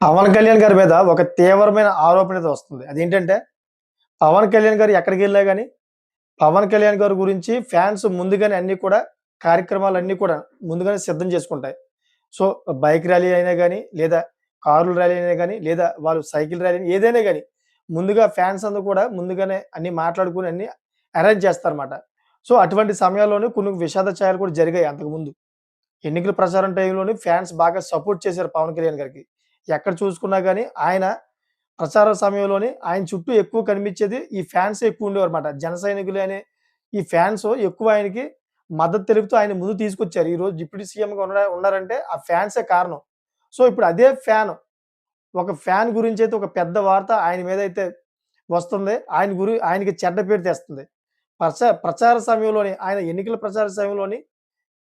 పవన్ కళ్యాణ్ గారి మీద ఒక తీవ్రమైన ఆరోపణ అయితే వస్తుంది. అదేంటంటే, పవన్ కళ్యాణ్ గారు ఎక్కడికెళ్ళినా గాని, పవన్ కళ్యాణ్ గారి గురించి ఫ్యాన్స్ ముందుగానే అన్నీ కూడా కార్యక్రమాలన్నీ కూడా ముందుగానే సిద్ధం చేసుకుంటాయి. సో, బైక్ ర్యాలీ అయినా గాని, లేదా కారుల ర్యాలీ అయినా గాని, లేదా వాళ్ళు సైకిల్ ర్యాలీ ఏదైనా గాని, ముందుగా ఫ్యాన్స్ అందరూ కూడా ముందుగానే అన్నీ మాట్లాడుకొని అన్నీ అరేంజ్ చేస్తారన్నమాట. సో, అటువంటి సమయాల్లోనే కొన్ని విషాద ఛాయలు కూడా జరిగాయి అంతకుముందు. ఎన్నికల ప్రచారం టైంలోని ఫ్యాన్స్ బాగా సపోర్ట్ చేశారు పవన్ కళ్యాణ్ గారికి. ఎక్కడ చూసుకున్నా గాని ఆయన ప్రచార సమయంలోని ఆయన చుట్టూ ఎక్కువ కనిపించేది ఈ ఫ్యాన్సే ఎక్కువ ఉండేవారన్నమాట. జన సైనికులే అనే ఈ ఫ్యాన్స్ ఎక్కువ ఆయనకి మద్దతు తెలుపుతూ ఆయన ముందుకు తీసుకొచ్చారు. ఈరోజు డిప్యూటీ సీఎంగా ఉన్నారంటే ఆ ఫ్యాన్సే కారణం. సో, ఇప్పుడు అదే ఫ్యాన్ ఒక ఫ్యాన్ గురించైతే ఒక పెద్ద వార్త ఆయన మీదైతే వస్తుంది. ఆయనకి చెడ్డ పేరు తెస్తుంది. ప్రచార సమయంలోని ఆయన ఎన్నికల ప్రచార సమయంలోని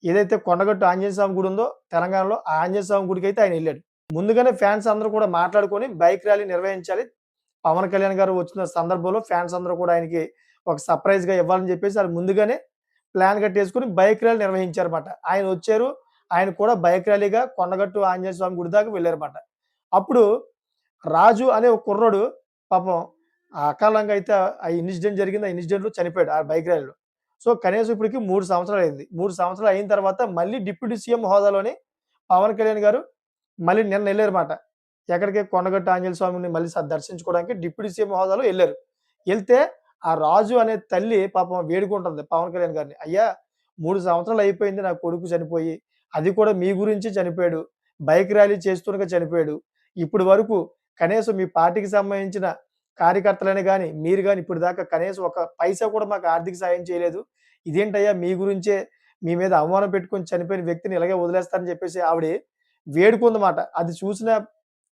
ఏదైతే కొండగట్టు ఆంజనేయ స్వామి గుడి ఉందో తెలంగాణలో, ఆ ఆంజనేయ స్వామి గుడికైతే ఆయనెళ్ళాడు. ముందుగానే ఫ్యాన్స్ అందరూ కూడా మాట్లాడుకొని బైక్ ర్యాలీ నిర్వహించాలి. పవన్ కళ్యాణ్ గారు వచ్చిన సందర్భంలో ఫ్యాన్స్ అందరూ కూడా ఆయనకి ఒక సర్ప్రైజ్‌గా ఇవ్వాలని చెప్పేసి ఆళ్ళు ముందుగానే ప్లాన్ కట్టేసుకొని బైక్ ర్యాలీ నిర్వహించారన్నమాట. ఆయనొచ్చారు. ఆయన కూడా బైక్ ర్యాలీగా కొండగట్టు ఆంజనేయ స్వామి గుడి దాకా వెళ్లారన్నమాట. అప్పుడు రాజు అనే ఒక కుర్రోడు పాపం అకాలంగా అయితే ఆ ఇన్సిడెంట్ జరిగింది. ఆ ఇన్సిడెంట్‌లో చనిపోయాడు ఆ బైక్ ర్యాలీలో. సో, కనీసం ఇప్పటికి 3 సంవత్సరాలయింది. 3 సంవత్సరాలు అయిన తర్వాత మళ్ళీ డిప్యూటీ సీఎం హోదాలోని పవన్ కళ్యాణ్ గారు మళ్ళీ నిన్నెళ్లారుమాట. ఎక్కడికి కొండగట్టు ఆంజనేయ స్వామిని మళ్ళీ దర్శించుకోవడానికి డిప్యూటీ సీఎం హోదాలో ఎళ్లారు. ఎళ్తే ఆ రాజు అనే తల్లి పాపం వేడుకుంటుంది పవన్ కళ్యాణ్ గారిని. "అయ్యా 3 సంవత్సరాలు అయిపోయింది నా కొడుకు చనిపోయి. అది కూడా మీ గురించి చనిపోయాడు. బైక్ ర్యాలీ చేస్తుండగా చనిపోయాడు. ఇప్పటి వరకు కనీసం మీ పార్టీకి సంబంధించిన కార్యకర్తలని గాని, మీరు గాని ఇప్పటిదాకా కనీసం ఒక పైసా కూడా మాకు ఆర్థిక సాయం చేయలేదు. ఇదేంటయ్యా మీ గురించే మీ మీద అవమానం పెట్టుకొని చనిపోయిన వ్యక్తిని ఇలాగే వదిలేస్తారని" చెప్పేసి ఆవిడ వేడుకుందమాట. అది చూసిన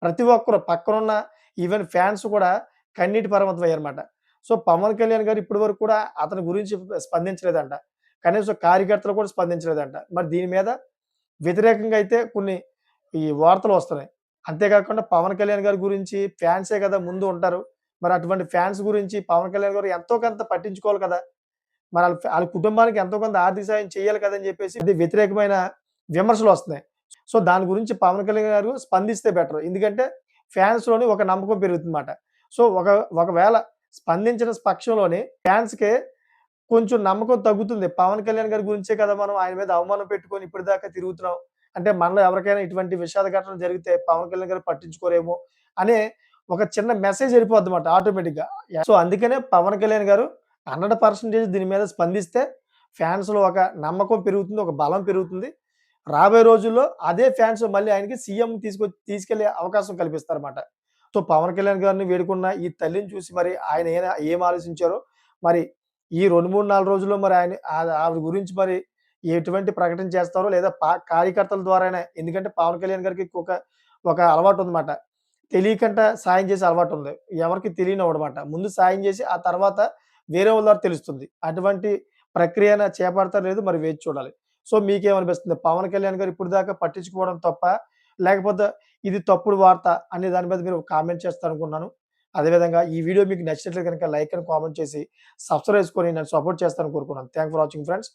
ప్రతి ఒక్కరు పక్కనున్న ఈవెన్ ఫ్యాన్స్ కూడా కన్నీటి పరవశమయ్యారన్నమాట. సో, పవన్ కళ్యాణ్ గారు ఇప్పటి వరకు కూడా అతని గురించి స్పందించలేదంట. కనీసం కార్యకర్తలు కూడా స్పందించలేదంట. మరి దీని మీద వ్యతిరేకంగా అయితే కొన్ని ఈ వార్తలు వస్తున్నాయి. అంతేకాకుండా పవన్ కళ్యాణ్ గారి గురించి ఫ్యాన్సే కదా ముందు ఉంటారు. మరి అటువంటి ఫ్యాన్స్ గురించి పవన్ కళ్యాణ్ గారు ఎంతో కొంత పట్టించుకోవాలి కదా! మరి ఆళ్ళ కుటుంబానికి ఎంతో కొంత ఆర్థిక సాయం చేయాలి కదా! అని చెప్పేసి ఇది వ్యతిరేకమైన విమర్శలొస్తున్నాయి. సో, దాని గురించి పవన్ కళ్యాణ్ గారు స్పందిస్తే బెటర్. ఎందుకంటే ఫ్యాన్స్‌లోని ఒక నమ్మకం పెరుగుతుందన్నమాట. సో, ఒకవేళ స్పందించిన పక్షంలోని ఫ్యాన్స్‌కి కొంచెం నమ్మకం తగ్గుతుంది. పవన్ కళ్యాణ్ గారి గురించే కదా మనం ఆయన మీద అవమానం పెట్టుకొని ఇప్పటిదాకా తిరుగుతున్నాం. అంటే మనలో ఎవరికైనా ఇటువంటి విషాద ఘటన జరిగితే పవన్ కళ్యాణ్ గారు పట్టించుకోరేమో అనే ఒక చిన్న మెసేజ్ ఎళ్ళిపోద్దన్నమాట ఆటోమేటిక్‌గా. సో, అందుకనే పవన్ కళ్యాణ్ గారు 100% దీని మీద స్పందిస్తే ఫ్యాన్స్‌లో ఒక నమ్మకం పెరుగుతుంది. ఒక బలం పెరుగుతుంది. రాబోయే రోజుల్లో అదే ఫ్యాన్స్ మళ్ళీ ఆయనకి సీఎం తీసుకెళ్ళే అవకాశం కల్పిస్తారన్నమాట. సో, పవన్ కళ్యాణ్ గారిని వేడుకున్న ఈ తల్లిని చూసి మరి ఆయన ఏం ఆలోచించారో మరి ఈ 2, 3, 4 రోజుల్లో మరి ఆవిడ గురించి మరి ఎటువంటి ప్రకటన చేస్తారో లేదా కార్యకర్తల ద్వారానే ఎందుకంటే పవన్ కళ్యాణ్ గారికి ఒక అలవాటుందన్నమాట. తెలియకంట సాయం చేసే అలవాటుంది. ఎవరికీ తెలియనివ్వడమాట. ముందు సాయం చేసి ఆ తర్వాత వేరే వాళ్ళ ద్వారా తెలుస్తుంది. అటువంటి ప్రక్రియన చేపడతారో లేదో మరి వేచి చూడాలి. సో, మీకేమనిపిస్తుంది? పవన్ కళ్యాణ్ గారు ఇప్పటిదాకా పట్టించుకోవడం తప్పా? లేకపోతే ఇది తప్పుడు వార్త అనే దాని మీద మీరు కామెంట్ చేస్తారనుకుంటున్నాను. అదేవిధంగా ఈ వీడియో మీకు నచ్చినట్లయితే గనుక లైక్ అండ్ కామెంట్ చేసి సబ్స్క్రైబ్ చేసుకొని నన్ను సపోర్ట్ చేస్తారని కోరుకున్నాను. Thank for watching friends.